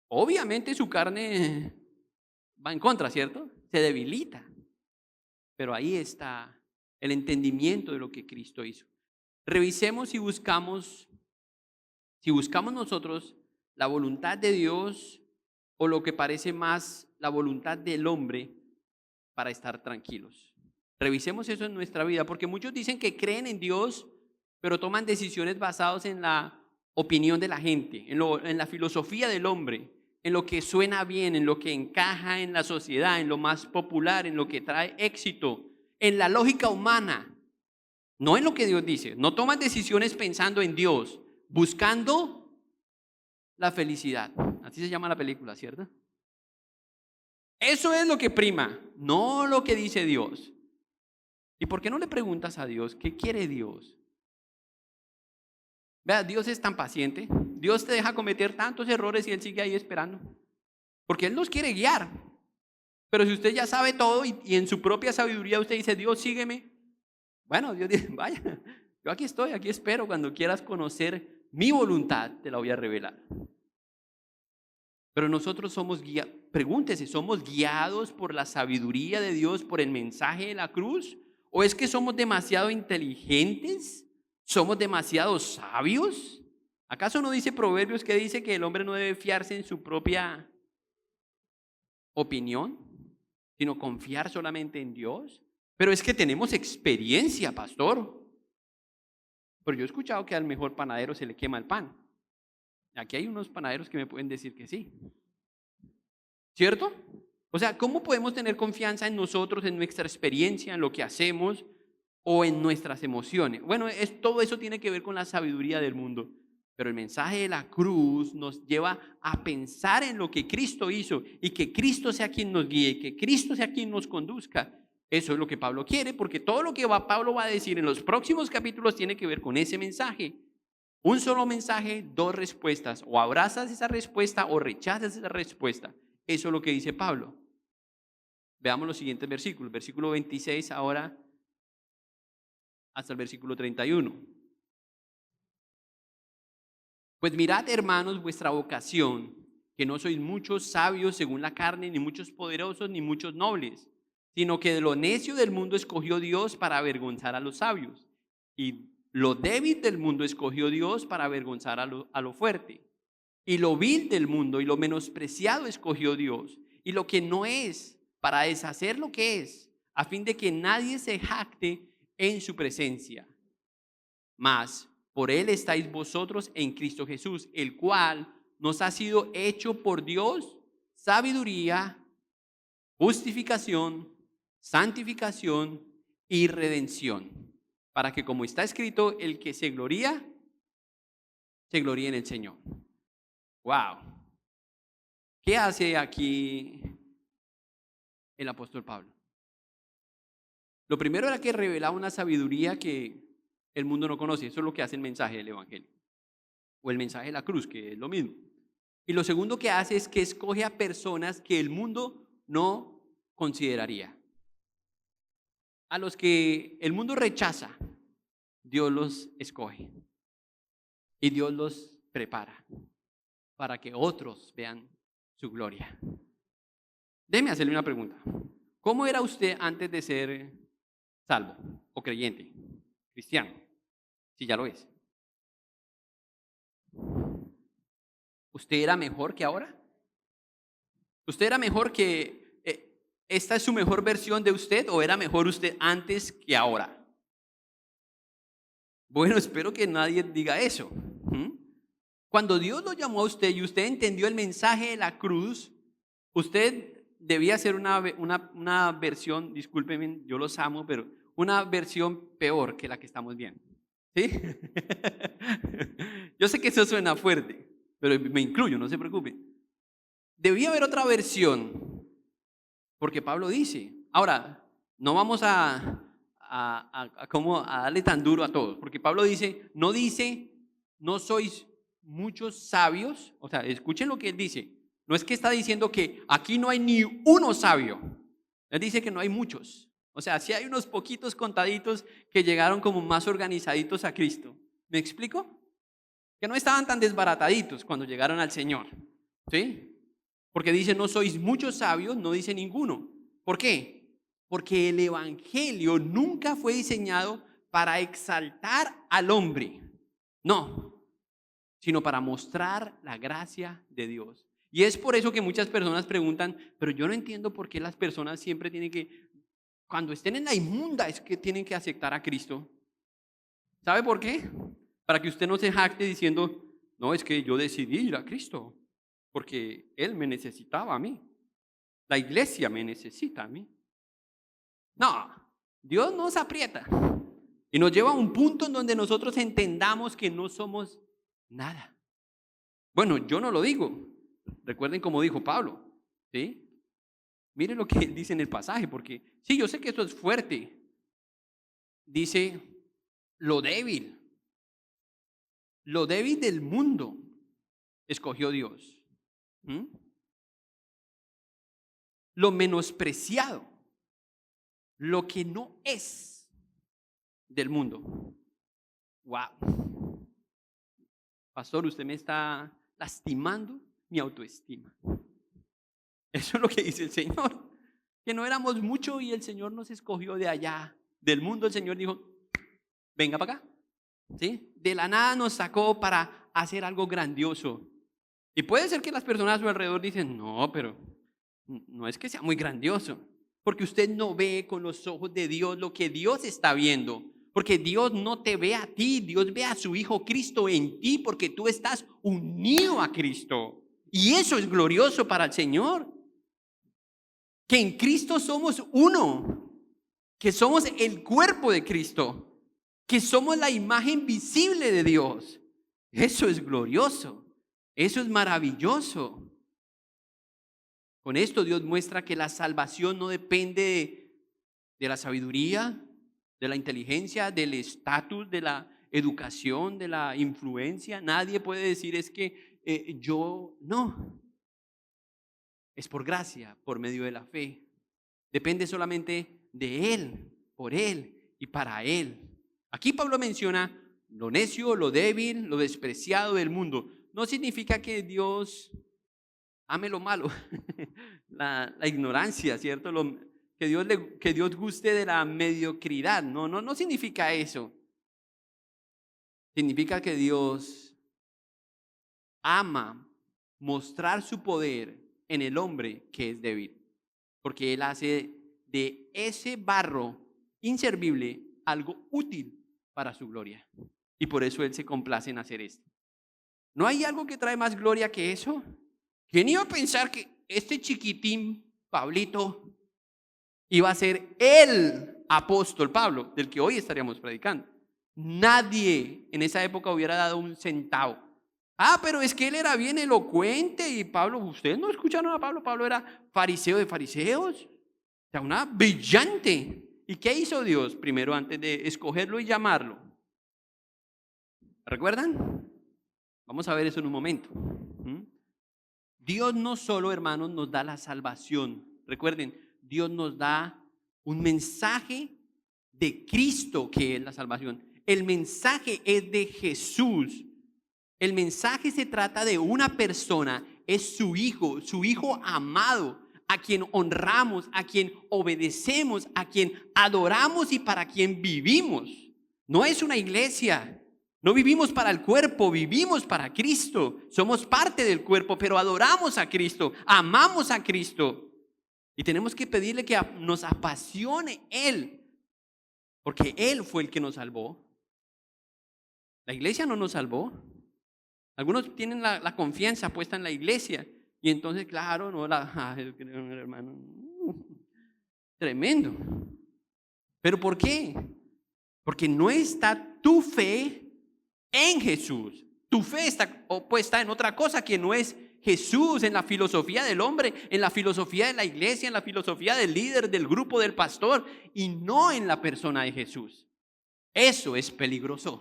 Obviamente su carne va en contra, ¿cierto? Se debilita. Pero ahí está el entendimiento de lo que Cristo hizo. Revisemos si buscamos nosotros la voluntad de Dios o lo que parece más la voluntad del hombre para estar tranquilos. Revisemos eso en nuestra vida, porque muchos dicen que creen en Dios, pero toman decisiones basadas en la opinión de la gente, en la filosofía del hombre, en lo que suena bien, en lo que encaja en la sociedad, en lo más popular, en lo que trae éxito, en la lógica humana, no en lo que Dios dice. No toman decisiones pensando en Dios, buscando la felicidad. Así se llama la película, ¿cierto? Eso es lo que prima, no lo que dice Dios. ¿Y por qué no le preguntas a Dios qué quiere Dios? Vea, Dios es tan paciente. Dios te deja cometer tantos errores y Él sigue ahí esperando. Porque Él nos quiere guiar. Pero si usted ya sabe todo y en su propia sabiduría usted dice, Dios, sígueme. Bueno, Dios dice, vaya, yo aquí estoy, aquí espero. Cuando quieras conocer mi voluntad, te la voy a revelar. Pero nosotros somos guiados, pregúntese, ¿somos guiados por la sabiduría de Dios, por el mensaje de la cruz? ¿O es que somos demasiado inteligentes? ¿Somos demasiado sabios? ¿Acaso no dice Proverbios que dice que el hombre no debe fiarse en su propia opinión, sino confiar solamente en Dios? Pero es que tenemos experiencia, pastor. Pero yo he escuchado que al mejor panadero se le quema el pan. Aquí hay unos panaderos que me pueden decir que sí. ¿Cierto? O sea, ¿cómo podemos tener confianza en nosotros, en nuestra experiencia, en lo que hacemos o en nuestras emociones? Bueno, todo eso tiene que ver con la sabiduría del mundo. Pero el mensaje de la cruz nos lleva a pensar en lo que Cristo hizo y que Cristo sea quien nos guíe, que Cristo sea quien nos conduzca. Eso es lo que Pablo quiere, porque todo lo que Pablo va a decir en los próximos capítulos tiene que ver con ese mensaje. Un solo mensaje, dos respuestas. O abrazas esa respuesta o rechazas esa respuesta. Eso es lo que dice Pablo. Veamos los siguientes versículos. Versículo 26 ahora hasta el versículo 31. Pues mirad, hermanos, vuestra vocación, que no sois muchos sabios según la carne, ni muchos poderosos, ni muchos nobles, sino que de lo necio del mundo escogió Dios para avergonzar a los sabios. Y Lo débil del mundo escogió Dios para avergonzar a lo fuerte. Y lo vil del mundo y lo menospreciado escogió Dios. Y lo que no es, para deshacer lo que es, a fin de que nadie se jacte en su presencia. Mas por él estáis vosotros en Cristo Jesús, el cual nos ha sido hecho por Dios sabiduría, justificación, santificación y redención, para que, como está escrito, el que se gloría en el Señor. Wow. ¿Qué hace aquí el apóstol Pablo? Lo primero era que revelaba una sabiduría que el mundo no conoce. Eso es lo que hace el mensaje del evangelio, o el mensaje de la cruz, que es lo mismo. Y lo segundo que hace es que escoge a personas que el mundo no consideraría. A los que el mundo rechaza, Dios los escoge y Dios los prepara para que otros vean su gloria. Déjeme hacerle una pregunta. ¿Cómo era usted antes de ser salvo o creyente, cristiano? Si ya lo es. ¿Usted era mejor que ahora? ¿Usted era mejor que esta es su mejor versión de usted, o era mejor usted antes que ahora? Bueno, espero que nadie diga eso. Cuando Dios lo llamó a usted y usted entendió el mensaje de la cruz, usted debía ser una versión, discúlpenme, yo los amo, pero una versión peor que la que estamos viendo. ¿Sí? Yo sé que eso suena fuerte, pero me incluyo, no se preocupe. Debía haber otra versión, porque Pablo dice, ahora, no vamos a darle tan duro a todos, porque Pablo dice, no sois muchos sabios, o sea, escuchen lo que él dice, no es que está diciendo que aquí no hay ni uno sabio, él dice que no hay muchos, o sea, sí hay unos poquitos contaditos que llegaron como más organizaditos a Cristo. ¿Me explico? Que no estaban tan desbarataditos cuando llegaron al Señor, ¿sí? Porque dice, no sois muchos sabios, no dice ninguno. ¿Por qué? Porque el evangelio nunca fue diseñado para exaltar al hombre, no, sino para mostrar la gracia de Dios. Y es por eso que muchas personas preguntan, pero yo no entiendo por qué las personas siempre tienen que, cuando estén en la inmunda, es que tienen que aceptar a Cristo. ¿Sabe por qué? Para que usted no se jacte diciendo, no, es que yo decidí ir a Cristo, porque Él me necesitaba a mí. La iglesia me necesita a mí. No, Dios nos aprieta y nos lleva a un punto en donde nosotros entendamos que no somos nada. Bueno, yo no lo digo. Recuerden como dijo Pablo, ¿sí? Miren lo que dice en el pasaje, porque sí, yo sé que esto es fuerte. Dice, lo débil del mundo escogió Dios. Lo menospreciado, lo que no es del mundo. Wow. Pastor, usted me está lastimando mi autoestima. Eso es lo que dice el Señor, que no éramos mucho y el Señor nos escogió de allá, del mundo. El Señor dijo, venga para acá, ¿sí? De la nada nos sacó para hacer algo grandioso. Y puede ser que las personas a su alrededor dicen, no, pero no es que sea muy grandioso, porque usted no ve con los ojos de Dios lo que Dios está viendo, porque Dios no te ve a ti, Dios ve a su Hijo Cristo en ti, porque tú estás unido a Cristo. Y eso es glorioso para el Señor, que en Cristo somos uno, que somos el cuerpo de Cristo, que somos la imagen visible de Dios. Eso es glorioso, eso es maravilloso. Con esto Dios muestra que la salvación no depende de la sabiduría, de la inteligencia, del estatus, de la educación, de la influencia. Nadie puede decir es que yo no. Es por gracia, por medio de la fe. Depende solamente de Él, por Él y para Él. Aquí Pablo menciona lo necio, lo débil, lo despreciado del mundo. No significa que Dios ame lo malo, la ignorancia, ¿cierto? Que Dios guste de la mediocridad. No significa eso. Significa que Dios ama mostrar su poder en el hombre que es débil, porque Él hace de ese barro inservible algo útil para su gloria. Y por eso Él se complace en hacer esto. ¿No hay algo que trae más gloria que eso? ¿Quién iba a pensar que este chiquitín, Pablito, iba a ser el apóstol Pablo, del que hoy estaríamos predicando? Nadie en esa época hubiera dado un centavo. Pero es que él era bien elocuente y Pablo, ustedes no escucharon a Pablo, Pablo era fariseo de fariseos, o sea, una brillante. ¿Y qué hizo Dios primero antes de escogerlo y llamarlo? ¿Recuerdan? Vamos a ver eso en un momento. Dios no solo, hermanos, nos da la salvación. Recuerden, Dios nos da un mensaje de Cristo, que es la salvación. El mensaje es de Jesús. El mensaje se trata de una persona, es su hijo amado, a quien honramos, a quien obedecemos, a quien adoramos y para quien vivimos. No es una iglesia. No vivimos para el cuerpo, vivimos para Cristo. Somos parte del cuerpo, pero adoramos a Cristo, amamos a Cristo. Y tenemos que pedirle que nos apasione Él, porque Él fue el que nos salvó. La iglesia no nos salvó. Algunos tienen la confianza puesta en la iglesia. Y entonces, claro, no hermano, tremendo. ¿Pero por qué? Porque no está tu fe en Jesús. Tu fe está puesta en otra cosa que no es Jesús, en la filosofía del hombre, en la filosofía de la iglesia, en la filosofía del líder, del grupo, del pastor, y no en la persona de Jesús. Eso es peligroso.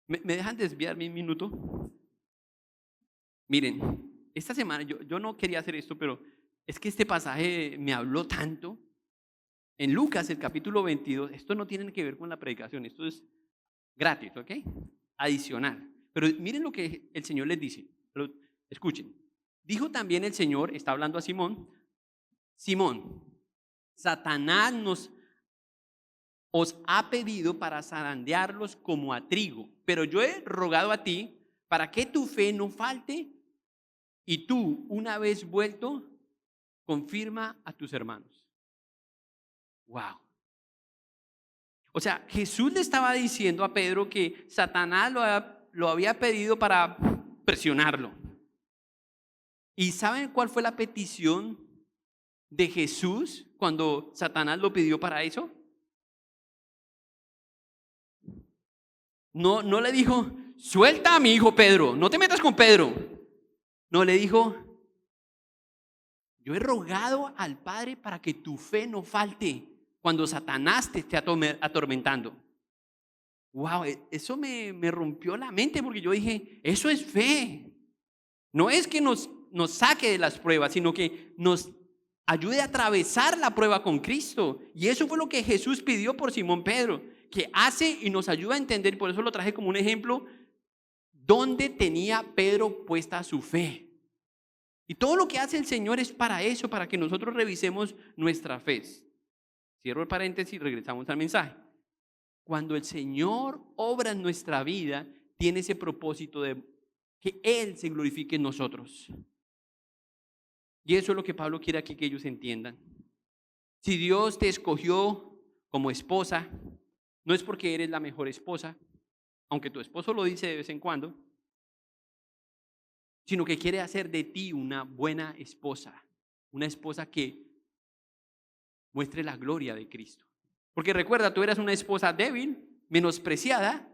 ¿Me dejan desviarme un minuto? Miren, esta semana yo no quería hacer esto, pero es que este pasaje me habló tanto. En Lucas, el capítulo 22, esto no tiene que ver con la predicación, esto es gratis, ¿ok? Adicional. Pero miren lo que el Señor les dice. Escuchen. Dijo también el Señor, está hablando a Simón, Simón, Satanás os ha pedido para zarandearlos como a trigo, pero yo he rogado a ti para que tu fe no falte y tú, una vez vuelto, confirma a tus hermanos. Wow. O sea, Jesús le estaba diciendo a Pedro que Satanás lo había pedido para presionarlo. ¿Y saben cuál fue la petición de Jesús cuando Satanás lo pidió para eso? No le dijo, suelta a mi hijo Pedro, no te metas con Pedro. No, le dijo, yo he rogado al Padre para que tu fe no falte cuando Satanás te esté atormentando. Wow, eso me rompió la mente porque yo dije, eso es fe. No es que nos saque de las pruebas, sino que nos ayude a atravesar la prueba con Cristo. Y eso fue lo que Jesús pidió por Simón Pedro, que hace y nos ayuda a entender, y por eso lo traje como un ejemplo, dónde tenía Pedro puesta su fe. Y todo lo que hace el Señor es para eso, para que nosotros revisemos nuestra fe. Cierro el paréntesis y regresamos al mensaje. Cuando el Señor obra en nuestra vida, tiene ese propósito de que Él se glorifique en nosotros. Y eso es lo que Pablo quiere aquí que ellos entiendan. Si Dios te escogió como esposa, no es porque eres la mejor esposa, aunque tu esposo lo dice de vez en cuando, sino que quiere hacer de ti una buena esposa, una esposa que muestre la gloria de Cristo. Porque recuerda, tú eras una esposa débil, menospreciada.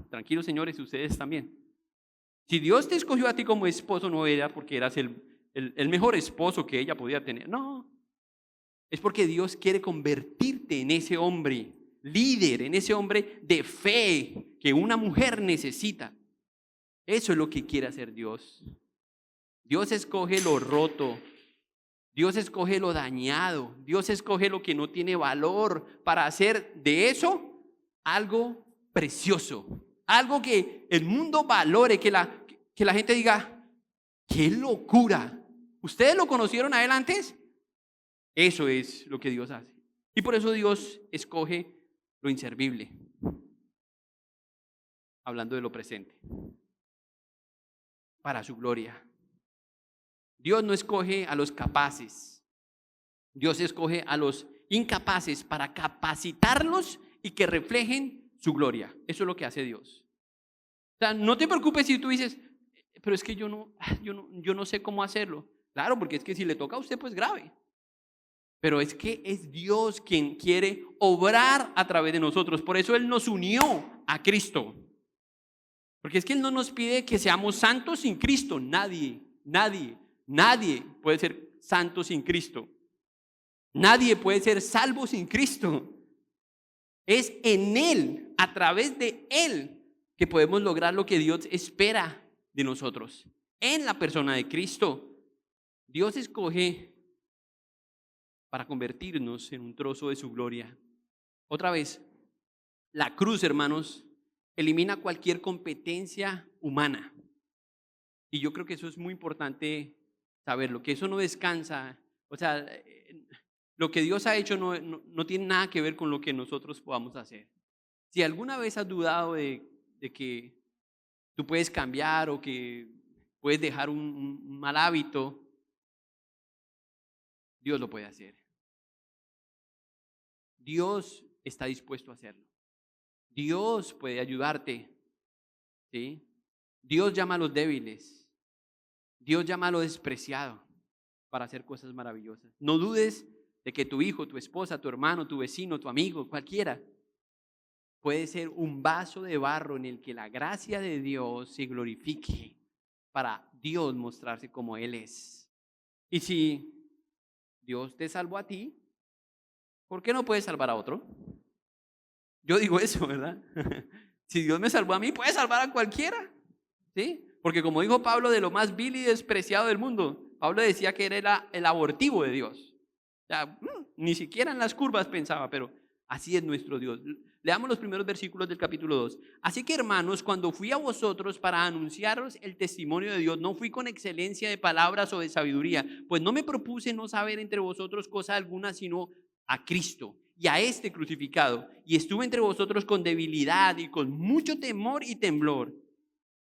Tranquilos señores, ustedes también. Si Dios te escogió a ti como esposo, no era porque eras el mejor esposo que ella podía tener. No, es porque Dios quiere convertirte en ese hombre líder, en ese hombre de fe que una mujer necesita. Eso es lo que quiere hacer Dios. Dios escoge lo roto. Dios escoge lo dañado. Dios escoge lo que no tiene valor para hacer de eso algo precioso. Algo que el mundo valore, que la gente diga, ¡qué locura! ¿Ustedes lo conocieron a él antes? Eso es lo que Dios hace. Y por eso Dios escoge lo inservible, hablando de lo presente, para su gloria. Dios no escoge a los capaces, Dios escoge a los incapaces para capacitarlos y que reflejen su gloria. Eso es lo que hace Dios. O sea, no te preocupes si tú dices, pero es que yo no sé cómo hacerlo. Claro, porque es que si le toca a usted, pues grave. Pero es que es Dios quien quiere obrar a través de nosotros. Por eso Él nos unió a Cristo. Porque es que Él no nos pide que seamos santos sin Cristo. Nadie puede ser santo sin Cristo. Nadie puede ser salvo sin Cristo. Es en Él, a través de Él, que podemos lograr lo que Dios espera de nosotros. En la persona de Cristo, Dios escoge para convertirnos en un trozo de su gloria. Otra vez, la cruz, hermanos, elimina cualquier competencia humana. Y yo creo que eso es muy importante saberlo, que eso no descansa. O sea, lo que Dios ha hecho no tiene nada que ver con lo que nosotros podamos hacer. Si alguna vez has dudado de que tú puedes cambiar o que puedes dejar un mal hábito, Dios lo puede hacer. Dios está dispuesto a hacerlo. Dios puede ayudarte, ¿sí? Dios llama a los débiles. Dios llama a lo despreciado para hacer cosas maravillosas. No dudes de que tu hijo, tu esposa, tu hermano, tu vecino, tu amigo, cualquiera, puede ser un vaso de barro en el que la gracia de Dios se glorifique para Dios mostrarse como Él es. Y si Dios te salvó a ti, ¿por qué no puedes salvar a otro? Yo digo eso, ¿verdad? Si Dios me salvó a mí, puede salvar a cualquiera, ¿sí? Porque como dijo Pablo, de lo más vil y despreciado del mundo, Pablo decía que era el abortivo de Dios. O sea, ni siquiera en las curvas pensaba, pero así es nuestro Dios. Leamos los primeros versículos del capítulo 2. Así que, hermanos, cuando fui a vosotros para anunciaros el testimonio de Dios, no fui con excelencia de palabras o de sabiduría, pues no me propuse no saber entre vosotros cosa alguna, sino a Cristo y a este crucificado. Y estuve entre vosotros con debilidad y con mucho temor y temblor.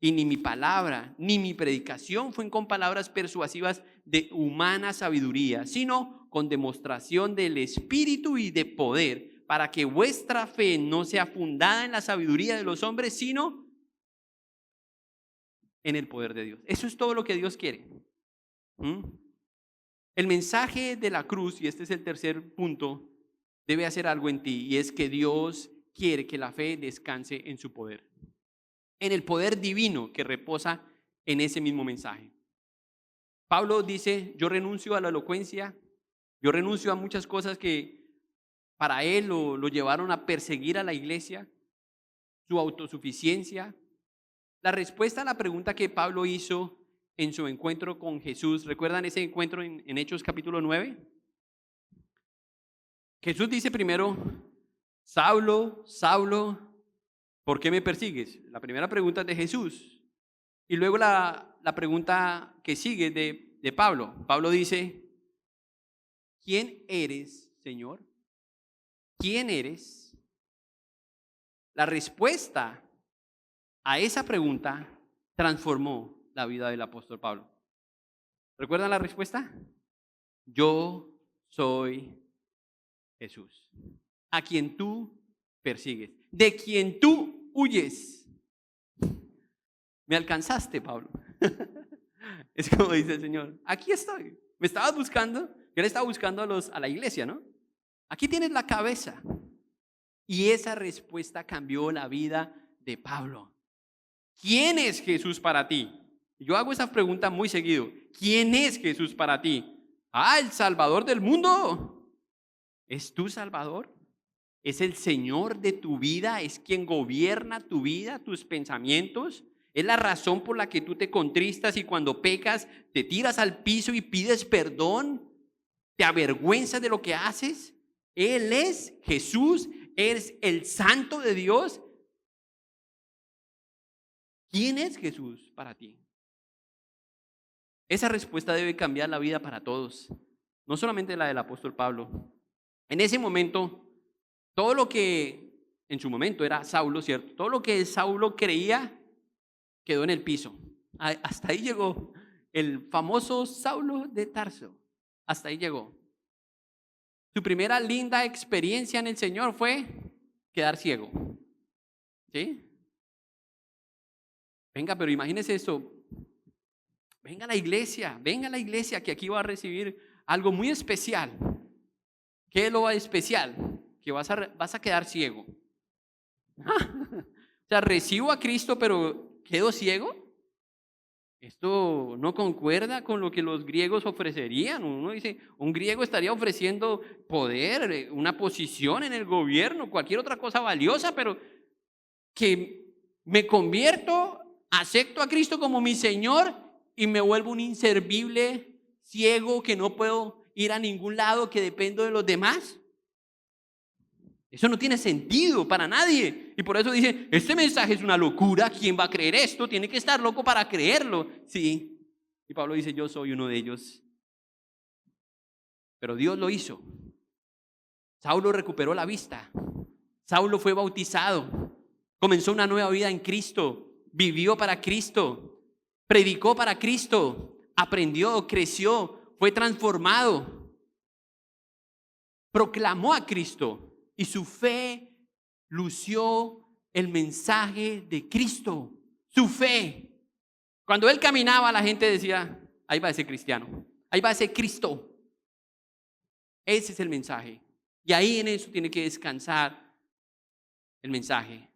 Y ni mi palabra, ni mi predicación fue con palabras persuasivas de humana sabiduría, sino con demostración del Espíritu y de poder, para que vuestra fe no sea fundada en la sabiduría de los hombres, sino en el poder de Dios. Eso es todo lo que Dios quiere. El mensaje de la cruz, y este es el tercer punto, debe hacer algo en ti, y es que Dios quiere que la fe descanse en su poder, en el poder divino que reposa en ese mismo mensaje. Pablo dice, yo renuncio a la elocuencia, yo renuncio a muchas cosas que para él lo llevaron a perseguir a la iglesia, su autosuficiencia. La respuesta a la pregunta que Pablo hizo en su encuentro con Jesús, ¿recuerdan ese encuentro en Hechos capítulo 9? Jesús dice primero, Saulo, Saulo, ¿por qué me persigues? La primera pregunta es de Jesús. Y luego la pregunta que sigue de Pablo. Pablo dice, ¿quién eres, Señor? ¿Quién eres? La respuesta a esa pregunta transformó la vida del apóstol Pablo. ¿Recuerdan la respuesta? Yo soy Jesús, a quien tú persigues, de quien tú huyes. Me alcanzaste, Pablo. Es como dice el Señor, aquí estoy. Me estabas buscando, yo le estaba buscando a la iglesia, ¿no? Aquí tienes la cabeza. Y esa respuesta cambió la vida de Pablo. ¿Quién es Jesús para ti? Yo hago esa pregunta muy seguido. ¿Quién es Jesús para ti? El Salvador del mundo. ¿Es tu Salvador? ¿Es el Señor de tu vida? ¿Es quien gobierna tu vida, tus pensamientos? ¿Es la razón por la que tú te contristas y cuando pecas te tiras al piso y pides perdón? ¿Te avergüenzas de lo que haces? Él es Jesús, es el Santo de Dios. ¿Quién es Jesús para ti? Esa respuesta debe cambiar la vida para todos, no solamente la del apóstol Pablo. En ese momento, todo lo que en su momento era Saulo, ¿cierto? Todo lo que Saulo creía quedó en el piso. Hasta ahí llegó el famoso Saulo de Tarso. Hasta ahí llegó. Su primera linda experiencia en el Señor fue quedar ciego. ¿Sí? Venga, pero imagínese esto. Venga a la iglesia, que aquí va a recibir algo muy especial. ¿Qué es lo especial? Que vas a quedar ciego. O sea, recibo a Cristo, pero ¿quedo ciego? Esto no concuerda con lo que los griegos ofrecerían. Uno dice, un griego estaría ofreciendo poder, una posición en el gobierno, cualquier otra cosa valiosa, pero que me convierto, acepto a Cristo como mi Señor y me vuelvo un inservible ciego que no puedo ir a ningún lado, que dependo de los demás. Eso no tiene sentido para nadie. Y por eso dice, este mensaje es una locura. ¿Quién va a creer esto? Tiene que estar loco para creerlo. Sí. Y Pablo dice, yo soy uno de ellos. Pero Dios lo hizo. Saulo recuperó la vista. Saulo fue bautizado. Comenzó una nueva vida en Cristo. Vivió para Cristo. Predicó para Cristo. Aprendió, creció, fue transformado. Proclamó a Cristo. Y su fe lució el mensaje de Cristo. Su fe. Cuando él caminaba, la gente decía, ahí va ese cristiano, ahí va ese Cristo. Ese es el mensaje. Y ahí en eso tiene que descansar el mensaje.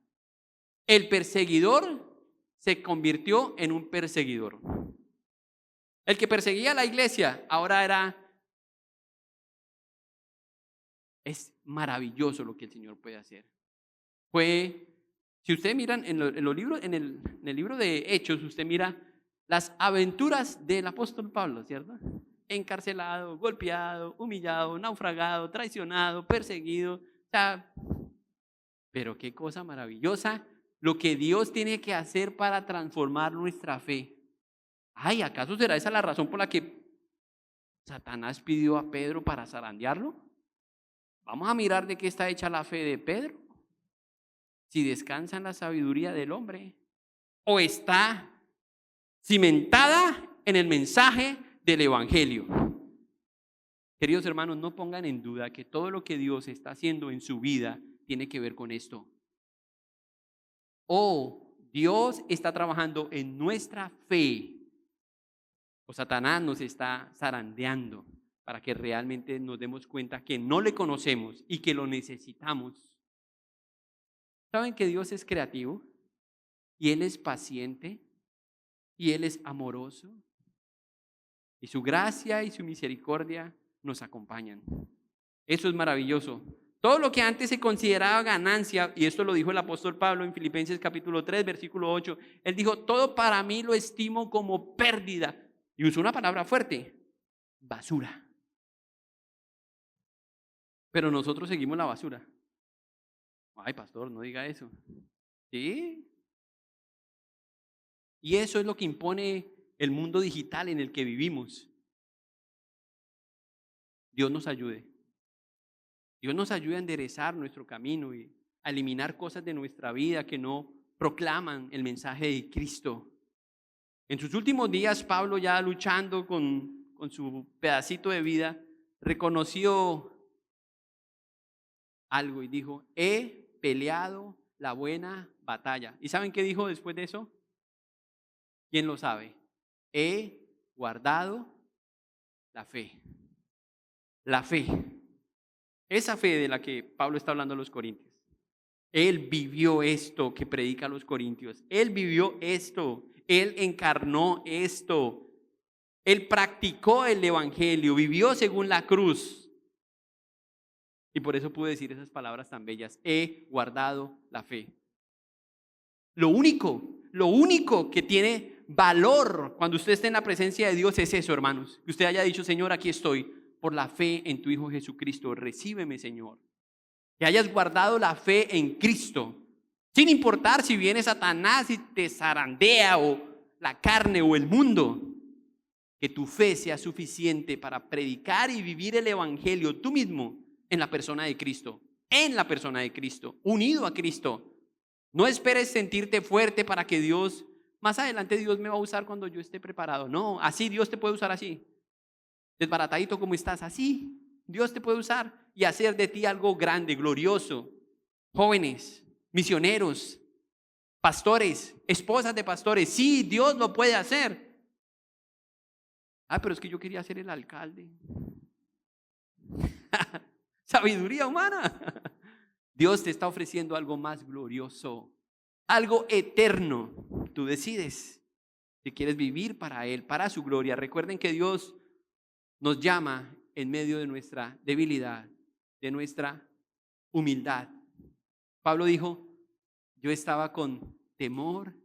El perseguidor se convirtió en un perseguidor. El que perseguía a la iglesia ahora es maravilloso lo que el Señor puede hacer. Si ustedes miran en los libros, en el libro de Hechos, usted mira las aventuras del apóstol Pablo, ¿cierto? Encarcelado, golpeado, humillado, naufragado, traicionado, perseguido. O sea, pero qué cosa maravillosa lo que Dios tiene que hacer para transformar nuestra fe. Ay, ¿acaso será esa la razón por la que Satanás pidió a Pedro para zarandearlo? Vamos a mirar de qué está hecha la fe de Pedro. Si descansa en la sabiduría del hombre o está cimentada en el mensaje del evangelio. Queridos hermanos, no pongan en duda que todo lo que Dios está haciendo en su vida tiene que ver con esto. O Dios está trabajando en nuestra fe, o Satanás nos está zarandeando para que realmente nos demos cuenta que no le conocemos y que lo necesitamos. ¿Saben que Dios es creativo? Y Él es paciente y Él es amoroso. Y su gracia y su misericordia nos acompañan. Eso es maravilloso. Todo lo que antes se consideraba ganancia, y esto lo dijo el apóstol Pablo en Filipenses capítulo 3, versículo 8, él dijo, todo para mí lo estimo como pérdida. Y usó una palabra fuerte, basura. Pero nosotros seguimos la basura. Ay, pastor, no diga eso. ¿Sí? Y eso es lo que impone el mundo digital en el que vivimos. Dios nos ayude. Dios nos ayude a enderezar nuestro camino y a eliminar cosas de nuestra vida que no proclaman el mensaje de Cristo. En sus últimos días, Pablo, ya luchando con su pedacito de vida, reconoció algo y dijo, he peleado la buena batalla. ¿Y saben qué dijo después de eso? ¿Quién lo sabe? He guardado la fe. La fe. Esa fe de la que Pablo está hablando a los corintios. Él vivió esto que predica a los corintios. Él vivió esto. Él encarnó esto. Él practicó el evangelio. Vivió según la cruz. Y por eso pude decir esas palabras tan bellas. He guardado la fe. Lo único que tiene valor cuando usted esté en la presencia de Dios es eso, hermanos. Que usted haya dicho, Señor, aquí estoy. Por la fe en tu Hijo Jesucristo, recíbeme, Señor. Que hayas guardado la fe en Cristo, sin importar si viene Satanás y te zarandea o la carne o el mundo. Que tu fe sea suficiente para predicar y vivir el evangelio tú mismo en la persona de Cristo. en la persona de Cristo, unido a Cristo. No esperes sentirte fuerte para que Dios, más adelante Dios me va a usar cuando yo esté preparado. No, así Dios te puede usar así. Desbaratadito como estás, así Dios te puede usar y hacer de ti algo grande, glorioso. Jóvenes, misioneros, pastores, esposas de pastores, sí, Dios lo puede hacer. Pero es que yo quería ser el alcalde. Sabiduría humana. Dios te está ofreciendo algo más glorioso, algo eterno. Tú decides si quieres vivir para Él, para su gloria. Recuerden que Dios nos llama en medio de nuestra debilidad, de nuestra humildad. Pablo dijo, yo estaba con temor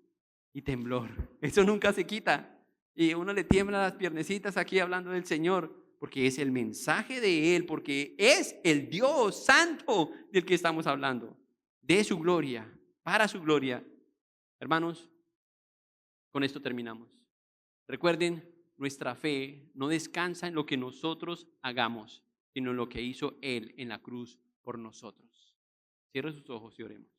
y temblor. Eso nunca se quita. Y uno le tiembla las piernecitas aquí hablando del Señor, porque es el mensaje de Él, porque es el Dios santo del que estamos hablando, de su gloria, para su gloria. Hermanos, con esto terminamos. Recuerden, nuestra fe no descansa en lo que nosotros hagamos, sino en lo que hizo Él en la cruz por nosotros. Cierre sus ojos y oremos.